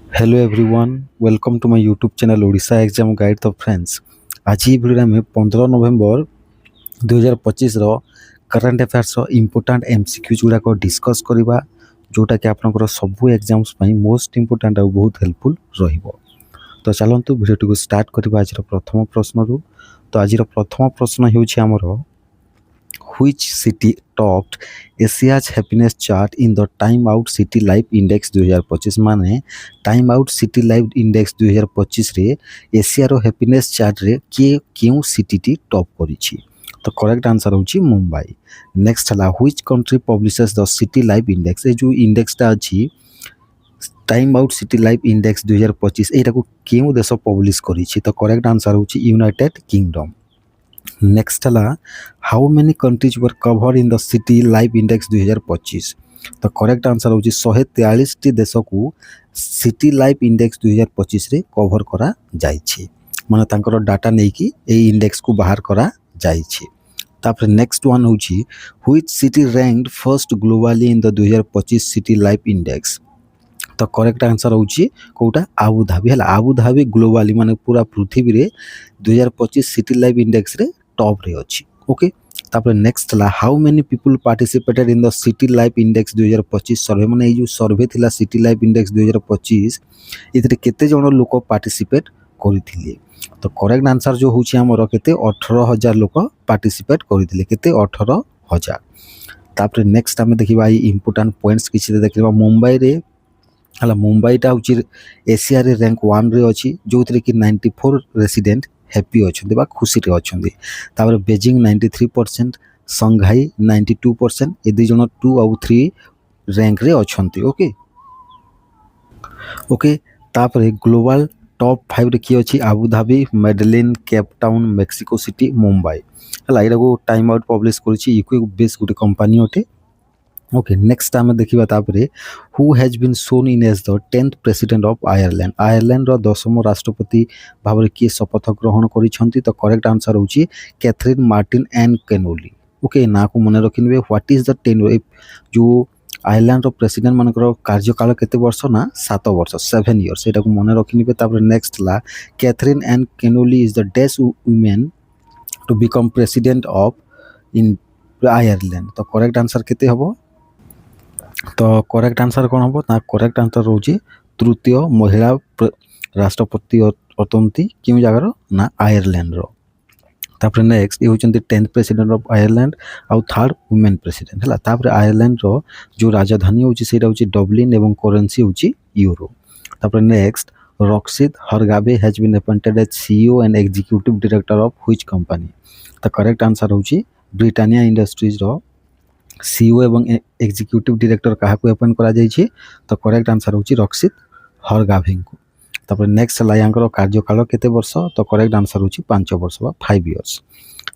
Hello everyone, welcome to my YouTube channel Odisha exam guide. तो friends, आज ही video में 15 November 2025 current affairs important MCQs गुड़ाक discuss करवा, जोटा कि आपनकर सबू एग्जाम्स मोस्ट इंपोर्टाट और बहुत हेल्पफुल रहिबो। तो चलतु वीडियो को स्टार्ट करवा आज प्रथम प्रश्न रु। तो आज प्रथम प्रश्न Homer which city topped Asia's happiness chart in the Time Out City Life Index 2025 माने time Out city life index 2025 रे एशियार हैप्पीनेस चार्ट रे के क्यों सिटी टी टॉप करिछि। तो करेक्ट आंसर होछि मुंबई। नेक्स्ट हला which country publishes the city life index. ए जो इंडेक्सटा अछि Time Out city life index 2025 एटा को क्यों देश पब्लिश करिछि। तो करेक्ट आंसर होछि यूनाइटेड किंगडम। नेक्स्ट हला how many countries were cover in the city life index 2025। तो करेक्ट आंसर होछि 143 टी देश को सिटी लाइफ इंडेक्स 2025 रे कवर करा जाइछि, माने तांकर डाटा नै कि ए इंडेक्स को बाहर करा जाइछि। तापर नेक्स्ट वन होछि which city ranked first globally in the 2025 city life index. तो करेक्ट आंसर होछि कोटा आबुधाबी हला। आबुधाबी ग्लोबली माने पूरा पृथ्वी रे 2025 सिटी लाइफ इंडेक्स रे टॉप रे अछि। ओके, तापर नेक्स्ट ला how many people participated in the city life index 2025 survey. माने ए जो सर्वे थिला सिटी लाइफ इंडेक्स 2025 इतरे केते जण लोक पार्टिसिपेट करिथिले। तो करेक्ट आंसर जो होछि हमर केते 18000 लोक पार्टिसिपेट करिथिले, केते 18000। तापर नेक्स्ट हम देखिबा ई इंपोर्टेंट पॉइंट्स किछि देखिबा। मुंबई रे हला मुंबईटा हूँ एशिया रे रैंक 1 रे अच्छी, जो थी कि 94 रेसिडेंट हैप्पी अच्छा बा खुशी रे अच्छा। तापर बेजिंग 93%, संघाई 92%, ए दुई जन 2 और 3 रैंक रे अच्छा। ओके ओके, तापर ग्लोबल टॉप 5 रे किए अच्छी Abu Dhabi, Medellin, Cape Town, Mexico City, Mumbai है। यहाँ टाइम आउट पब्लिश करुच्ची इक्विक बेस गोटे कंपनी अटे। ओके, नेक्स्ट आम देखा तापरे who has been sworn in as the 10th president of Ireland. Ireland रो 10th राष्ट्रपति भाव में किए शपथ ग्रहण करिसेंती। तो करेक्ट आंसर होची Catherine Martin and Connolly. Okay, ना को मन रखिने व्हाट इज द 10 जो आयरलैंड रो प्रेसिडेंट मानकर कार्यकाल केते वर्ष ना 7 वर्ष 7 इयर्स, एटा को मन रखिने। तापर नेक्स्ट ला Catherine and Connolly is the dash women to become president of in Ireland. तो करेक्ट आंसर केते हबो। तो करेक्ट आंसर कौन हम ना, करेक्ट आंसर रोचे तृतीय महिला राष्ट्रपति अटंती क्यों जगार ना आयरलैंड रो। तापर नेक्स्ट ये होचंती 10th प्रेसिडेंट ऑफ आयरलैंड आउ 3rd वुमेन प्रेसिडेंट है। तापर आयरलैंड रो जो राजधानी होची सेटा होची डबलिन एवं करेंसी होची यूरो। तापर next Rakshit Hargave has been appointed as CEO and executive director of which company. तो करेक्ट आंसर होची ब्रिटानिया इंडस्ट्रीज रो सीईओ एवं एग्जीक्यूटिव डायरेक्टर क्या अपॉइंट करा जाइए। तो करेक्ट आंसर होची रॉक्सिद हरगावे को। तापर नेक्स्ट लायांकर कार्यकाल केते वर्ष। तो करेक्ट आंसर होची 5 वर्ष बा 5 इयर्स।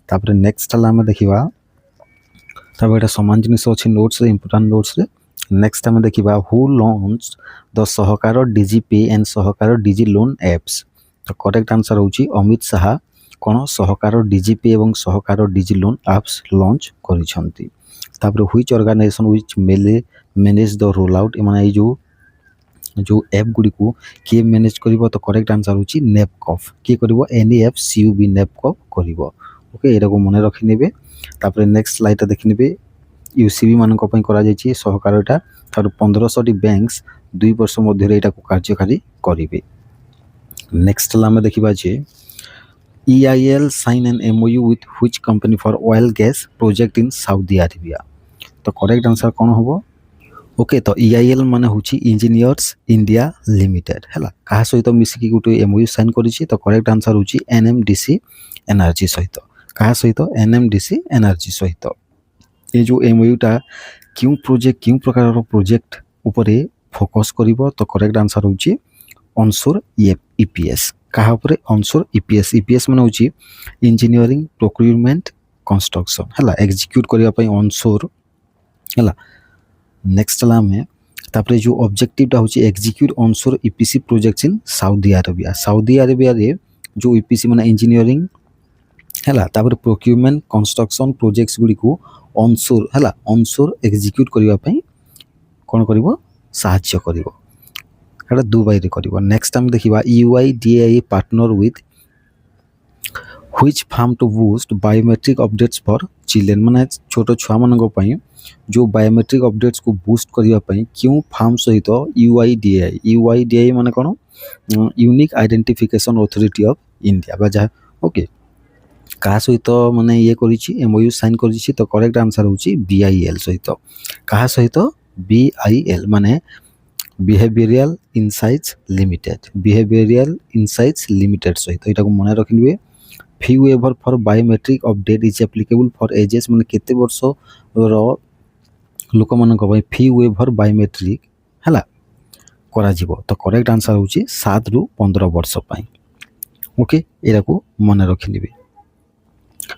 तापर नेक्स्ट ला हम देखिबा, तापर एटा समान जिनिस अछि नोट्स रे, इंपोर्टेंट नोट्स रे। नेक्स्ट हम देखिबा who launch the Sahkar Digi Pay and Sahkar Digi loan apps. तो करेक्ट आंसर होची अमित शाह कोन सहकार डीजी पे एवं Sahkar Digi loan apps launch करिसंती। तापर which organisation which manage the roll out. माने जो ऐप गुडी को किए मैनेज करिवो। तो करेक्ट आंसर होची नेपकॉफ। किए करिवो NEFCUB नेपकॉफ करिवो। ओके, एटा को मने रखि नेबे। तापर नेक्स्ट स्लाइड देखि नेबे यूसीबी मान को पई करा जायछि सहकारटा। तापर 1500 टी बैंक्स 2 वर्ष मध्ये रे एटा को कार्यकारी करिवे। नेक्स्ट ला हम देखिबा जे EIL sign an MOU with which company for oil gas project in Saudi Arabia। तो करेक्ट आंसर कौन होबो। ओके, तो EIL माने होची इंजीनियर्स इंडिया लिमिटेड है। कहा सहित मिसिकी गोटे MOU साइन करिछि। तो करेक्ट आंसर होची NMDC एनर्जी सहित। कहा सहित NMDC एनर्जी सहित। ये जो MOU टा क्यों प्रोजेक्ट क्यों प्रकार प्रोजेक्ट उपरे फोकस करिवो। तो करेक्ट आंसर होची ऑनशोर EPS। कहा उपरे ऑनशोर EPS माने होची इंजीनियरिंग प्रोक्यूरमेंट कंस्ट्रक्शन है, एग्जीक्यूट करिया पई ऑनशोर है। नेक्स्ट ला में तापरे जो ऑब्जेक्टिव टा होची execute onshore EPC projects in Saudi Arabia. Saudi Arabia रे जो EPC माने इंजीनियरिंग है, तापर प्रोक्यूरमेंट कंस्ट्रक्शन प्रोजेक्ट्स गुडी को ऑनशोर है ऑनशोर एग्जीक्यूट करिया पई कोन करिवो साहाय्य करिवो। এটা দুবাইরে করিব। নেক্সট আমি দেখিবা UIDAI partner with which firm to boost biometric updates for children, ମାନେ ଛୋଟ ଛୁଆମାନଙ୍କ ପାଇଁ ଯେଉଁ ବାୟୋମେଟ୍ରିକ୍ ଅପଡେଟ୍ସକୁ ବୁଷ୍ଟ କରିବା ପାଇଁ କେଉଁ ଫାର୍ମ ସହିତ UIDAI ମାନେ କ'ଣ, unique identification authority of India ବା ଯାହା ଓକେ କାହା ସହିତ ମାନେ ଇଏ କରିଛି, MOU ସାଇନ୍ କରିଛି। ତ କରେକ୍ଟ ଆନ୍ସର୍ ହେଉଛି BIL ସହିତ। କାହା ସହିତ? BIL ମାନେ ବିହେଭିଅରାଲ ଇନସାଇଟ୍ସ ଲିମିଟେଡ୍ ସହିତ। ଏଇଟାକୁ ମନେ ରଖିନେବେ। Fee waiver for biometric update is applicable for ages, ମାନେ କେତେ ବର୍ଷର ଲୋକମାନଙ୍କ ପାଇଁ ଫି ୱେଭର ବାୟୋମେଟ୍ରିକ୍ ହେଲା କରାଯିବ। ତ କରେକ୍ଟ ଆନ୍ସର୍ ହେଉଛି 7 ରୁ 15 ବର୍ଷ ପାଇଁ। ଓକେ, ଏଇଟାକୁ ମନେ ରଖିନେବେ।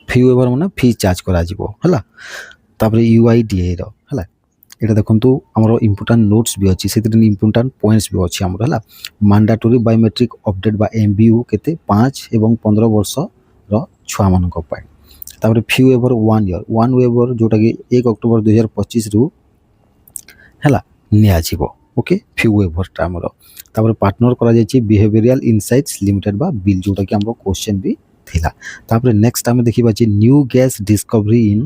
ଫି ୱେଭର ମାନେ ଫି ଚାର୍ଜ କରାଯିବ ହେଲା। ତାପରେ UIDAI ର ହେଲା, এটা দেখন্তু আমার ইম্পর্টান্ট নোটস বি ଅଛି, ସେଥିରେ ଇମ୍ପୋର୍ଟାଣ୍ଟ ପଏଣ୍ଟସ୍ ବି ଅଛି ଆମର ହେଲା। ମାଣ୍ଡାଟୋରି ବାୟୋମେଟ୍ରିକ୍ ଅପଡେଟ୍ ବା MBU କେତେ 5 ଏବଂ 15 ବର୍ଷର ଛୁଆମାନଙ୍କ ପାଇଁ। ତାପରେ ଫି ୱେଭର 1 ଇୟର୍, ଯେଉଁଟାକି 1 ଅକ୍ଟୋବର 2025ରୁ ହେଲା ନିଆଯିବ। ଓକେ, ଫି ୱେଭରଟା ଆମର। ତାପରେ ପାର୍ଟନର କରାଯାଇଛି ବିହେଭିଅରାଲ ଇନସାଇଟ୍ସ ଲିମିଟେଡ୍ ବା ବିଲ୍, ଯେଉଁଟାକି ଆମର କ୍ୱେଶ୍ଚନ୍ ବି ଥିଲା। ତାପରେ ନେକ୍ସଟ ଆମେ ଦେଖିବା ଯେ new gas discovery in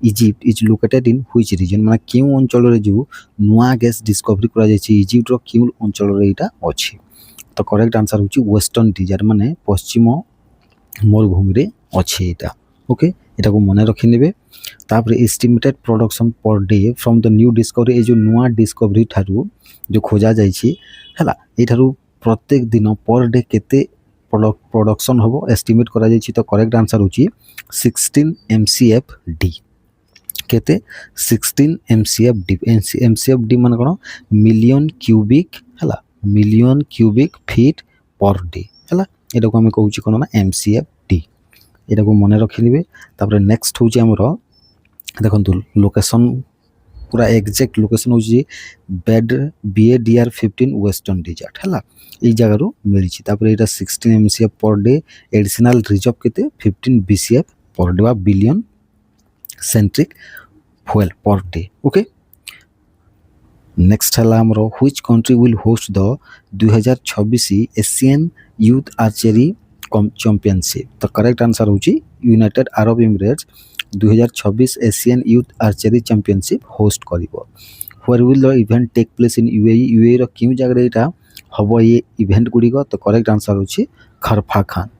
Egypt is located in which region, ମାନେ କେଉଁ ଅଞ୍ଚଳରେ ଯେଉଁ ନୂଆ ଗ୍ୟାସ୍ ଡିସ୍କଭରି କରାଯାଇଛି ଇଜିପ୍ଟର କେଉଁ ଅଞ୍ଚଳରେ ଏଇଟା ଅଛି। ତ କରେକ୍ଟ ଆନ୍ସର୍ ହେଉଛି ୱେଷ୍ଟର୍ଣ୍ଣ ଡିଜାର୍ଟ, ମାନେ ପଶ୍ଚିମ ମରୁଭୂମିରେ ଅଛି ଏଇଟା। ଓକେ, ଏଟାକୁ ମନେ ରଖିନେବେ। ତାପରେ estimated production per day from the new discovery, ଏଇ ଯେଉଁ ନୂଆ ଡିସ୍କଭରି ଠାରୁ ଯେଉଁ ଖୋଜା ଯାଇଛି ହେଲା, ଏଇଠାରୁ ପ୍ରତ୍ୟେକ ଦିନ ପର୍ ଡେ କେତେ ପ୍ରଡକ୍ସନ୍ ହେବ ଏଷ୍ଟିମେଟ୍ କରାଯାଇଛି। ତ କରେକ୍ଟ ଆନ୍ସର୍ ହେଉଛି 16 MCFD। କେତେ? 16 MCFD ମାନେ କ'ଣ? ମିଲିୟନ୍ କ୍ୟୁବିକ୍ ହେଲା, million cubic fit per day ହେଲା। ଏଟାକୁ ଆମେ କହୁଛି କ'ଣ ନା MCFD। ଏଟାକୁ ମନେ ରଖିନେବେ। ତାପରେ ନେକ୍ସଟ ହେଉଛି ଆମର ଦେଖନ୍ତୁ ଲୋକେସନ୍, ପୁରା ଏକ୍ଜାକ୍ଟ ଲୋକେସନ୍ ହେଉଛି BADR15 ୱେଷ୍ଟର୍ଣ୍ଣ ଡିଜାର୍ଟ ହେଲା, ଏଇ ଜାଗାରୁ ମିଳିଛି। ତାପରେ ଏଇଟା 16 MCF ପର୍ ଡେ, ଏଡିସନାଲ୍ ରିଜର୍ଭ କେତେ 15 BCF ପର୍ ଡେ ବା billion centric fuel per day. Okay, next ହେଲା ଆମର which country will host the 2026 Asian Youth Archery Championship। ତ କରେକ୍ଟ ଆନ୍ସର୍ ହେଉଛି United Arab Emirates 2026 Asian youth archery championship host କରିବ। where will the event take place in UAE ର କେଉଁ ଜାଗାରେ ଏଇଟା ହେବ ଏ ଇଭେଣ୍ଟ ଗୁଡ଼ିକ? ତ କରେକ୍ଟ ଆନ୍ସର୍ ହେଉଛି ଖରଫା ଖାନ୍।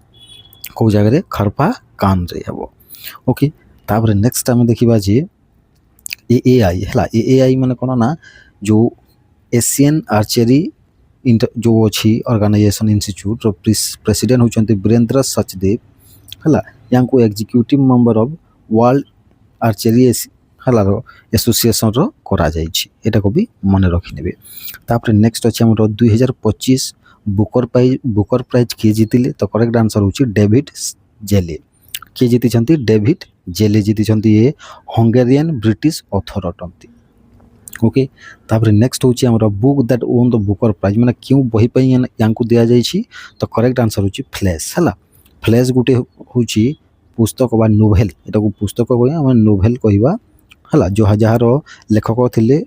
କେଉଁ ଜାଗାରେ? ଖରଫା ଖାନ୍ରେ ହେବ। ଓକେ, ତାପରେ ନେକ୍ସଟ ଆମେ ଦେଖିବା ଯେ AAI ହେଲା। AAI ମାନେ କ'ଣ ନା ଯେଉଁ ଏସିଆନ୍ ଆର୍ଚେରୀ ଯେଉଁ ଅଛି ଅର୍ଗାନାଇଜେସନ୍ ଇନଷ୍ଟିଚ୍ୟୁଟ୍ର ପ୍ରେସିଡେଣ୍ଟ ହେଉଛନ୍ତି ବୀରେନ୍ଦ୍ର ସଚଦେବ ହେଲା। ୟାଙ୍କୁ executive member of World Archery ହେଲାର ଆସୋସିଏସନ୍ର କରାଯାଇଛି। ଏଟାକୁ ବି ମନେ ରଖିନେବେ। ତାପରେ ନେକ୍ସଟ ଅଛି ଆମର 2025 ବୁକର ପ୍ରାଇଜ୍ କିଏ ଜିତିଲେ? ତ କରେକ୍ଟ ଆନ୍ସର୍ ହେଉଛି ଡେଭିଡ୍ ଜେଲେ। କିଏ ଜିତିଛନ୍ତି? ଡେଭିଡ୍ ଜେଲେ ଜିତିଛନ୍ତି। ଏ ହଙ୍ଗେରିଆନ୍ ବ୍ରିଟିଶ ଅଥର ଅଟନ୍ତି। ଓକେ, ତାପରେ ନେକ୍ସଟ ହେଉଛି ଆମର book that won the Booker prize, ମାନେ କେଉଁ ବହି ପାଇଁ ୟାଙ୍କୁ ଦିଆଯାଇଛି? ତ କରେକ୍ଟ ଆନ୍ସର୍ ହେଉଛି ଫ୍ଲେଶ୍ ହେଲା। ଫ୍ଲେଶ୍ ଗୋଟେ ହେଉଛି ପୁସ୍ତକ ବା ନୋଭେଲ, ଏଟାକୁ ପୁସ୍ତକ କହିବା ଆମେ ନୋଭେଲ କହିବା ହେଲା। ଯାହାର ଲେଖକ ଥିଲେ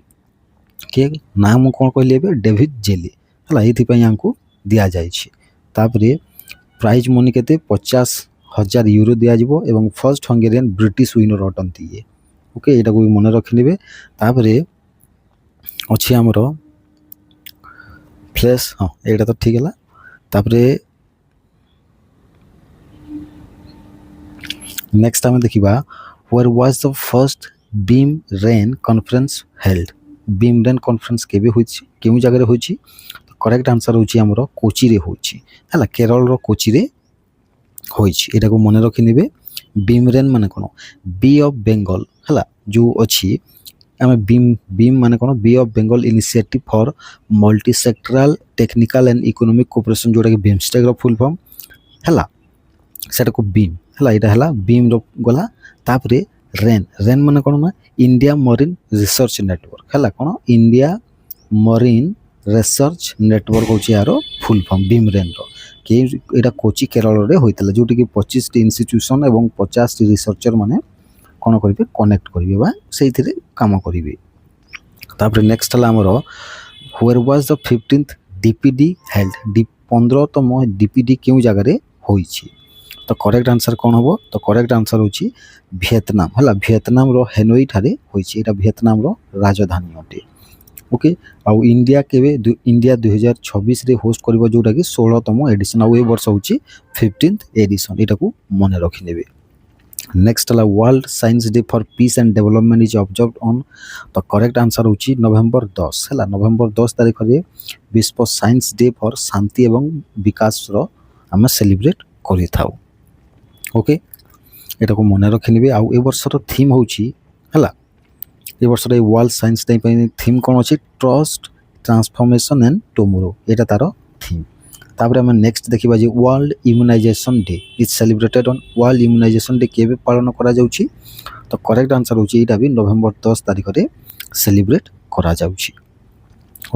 କିଏ ନା ମୁଁ କ'ଣ କହିଲି ଏବେ? ଡେଭିଡ୍ ଜେଲେ ହେଲା। ଏଇଥିପାଇଁ ୟାଙ୍କୁ ଦିଆଯାଇଛି। ତାପରେ ପ୍ରାଇଜ୍ ମନି କେତେ? 50,000 ୟୁରୋ ଦିଆଯିବ ଏବଂ ଫର୍ଷ୍ଟ ହଙ୍ଗେରିଆନ୍ ବ୍ରିଟିଶ ୱିନର ଅଟନ୍ତି ଇଏ। ଓକେ, ଏଇଟାକୁ ବି ମନେ ରଖିନେବେ। ତାପରେ ଅଛି ଆମର ଫ୍ଲେଶ୍, ହଁ ଏଇଟା ତ ଠିକ୍ ହେଲା। ତାପରେ ନେକ୍ସଟ ଆମେ ଦେଖିବା where was the first BIM RAIN conference held। BIM RAIN conference କେବେ ହୋଇଛି, କେଉଁ ଜାଗାରେ ହୋଇଛି? କରେକ୍ଟ ଆନ୍ସର୍ ହେଉଛି ଆମର କୋଚିରେ ହୋଇଛି ହେଲା। କେରଳର କୋଚିରେ ହୋଇଛି। ଏଟାକୁ ମନେ ରଖିନେବେ। BIM RAIN ମାନେ କ'ଣ? ବି ଅଫ୍ ବେଙ୍ଗଲ ହେଲା, ଯେଉଁ ଅଛି ଆମେ ବିମ୍ ମାନେ କ'ଣ? Bay of Bengal initiative for multi sectoral technical and economic cooperation, ଯେଉଁଟାକି ବିମ୍ଷ୍ଟେକ୍ର ଫୁଲ୍ ଫର୍ମ ହେଲା। ସେଟାକୁ ବିମ୍ ହେଲା, ଏଇଟା ହେଲା ବିମ୍ର ଗଲା। ତାପରେ ରେନ୍ ମାନେ କ'ଣ ନା ଇଣ୍ଡିଆ ମରିନ୍ ରିସର୍ଚ୍ଚ ନେଟୱାର୍କ ହେଲା। କ'ଣ? ଇଣ୍ଡିଆ ମରିନ୍ ରିସର୍ଚ୍ଚ ନେଟୱାର୍କ ହେଉଛି ଏହାର ଫୁଲ୍ ଫର୍ମ ବିମ୍ ରେନ୍ର। ଏଇଟା କୋଚି କେରଳରେ ହୋଇଥିଲା, ଯେଉଁଠିକି 25ଟି ଇନଷ୍ଟିଚ୍ୟୁସନ୍ ଏବଂ 50ଟି ରିସର୍ଚ୍ଚର ମାନେ କ'ଣ କରିବେ? କନେକ୍ଟ କରିବେ ବା ସେଇଥିରେ କାମ କରିବେ। ତାପରେ ନେକ୍ସଟ ହେଲା ଆମର where was the 15th DPD held 15ତମ ଡିପିଡି କେଉଁ ଜାଗାରେ ହୋଇଛି? ତ କରେକ୍ଟ ଆନ୍ସର କ'ଣ ହେବ? ତ କରେକ୍ଟ ଆନ୍ସର ହେଉଛି ଭିଏତନାମ ହେଲା। ଭିଏତନାମର ହେନୋଇ ଠାରେ ହୋଇଛି। ଏଇଟା ଭିଏତନାମର ରାଜଧାନୀ ଅଟେ। ଓକେ, ଆଉ ଇଣ୍ଡିଆ କେବେ ଇଣ୍ଡିଆ 2026ରେ ହୋଷ୍ଟ କରିବ ଯେଉଁଟାକି 16ତମ ଏଡ଼ିସନ୍, ଆଉ ଏ ବର୍ଷ ହେଉଛି 15th ଏଡ଼ିସନ୍। ଏଇଟାକୁ ମନେ ରଖିନେବେ। ନେକ୍ସଟ ହେଲା World Science Day for Peace and Development is observed on. ତ କରେକ୍ଟ ଆନ୍ସର ହେଉଛି ନଭେମ୍ବର 10 ହେଲା। ନଭେମ୍ବର 10 ତାରିଖରେ ବିଶ୍ୱ ସାଇନ୍ସ ଡେ ଫର୍ ଶାନ୍ତି ଏବଂ ବିକାଶର ଆମେ ସେଲିବ୍ରେଟ୍ କରିଥାଉ। ଓକେ, ଏଟାକୁ ମନେ ରଖିନେବେ। ଆଉ ଏ ବର୍ଷର ଥିମ୍ ହେଉଛି ହେଲା, ଏ ବର୍ଷର ଏଇ ୱାର୍ଲଡ ସାଇନ୍ସ ଡେ ପାଇଁ ଥିମ୍ କ'ଣ ଅଛି? ଟ୍ରଷ୍ଟ ଟ୍ରାନ୍ସଫର୍ମେସନ୍ ଆଣ୍ଡ ଟୁମୋରୋ, ଏଇଟା ତାର ଥିମ୍। ତାପରେ ଆମେ ନେକ୍ସଟ ଦେଖିବା ଯେ world immunisation day is celebrated on. World immunisation day କେବେ ପାଳନ କରାଯାଉଛି? ତ କରେକ୍ଟ ଆନ୍ସର ହେଉଛି ଏଇଟା ବି ନଭେମ୍ବର 10 ତାରିଖରେ ସେଲିବ୍ରେଟ୍ କରାଯାଉଛି।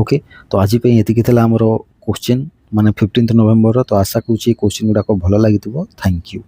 ଓକେ, ତ ଆଜି ପାଇଁ ଏତିକି ଥିଲା ଆମର କୋଶ୍ଚିନ୍, ମାନେ 15th ନଭେମ୍ବରର। ତ ଆଶା କରୁଛି କୋଶ୍ଚିନ୍ ଗୁଡ଼ାକ ଭଲ ଲାଗିଥିବ। Thank you.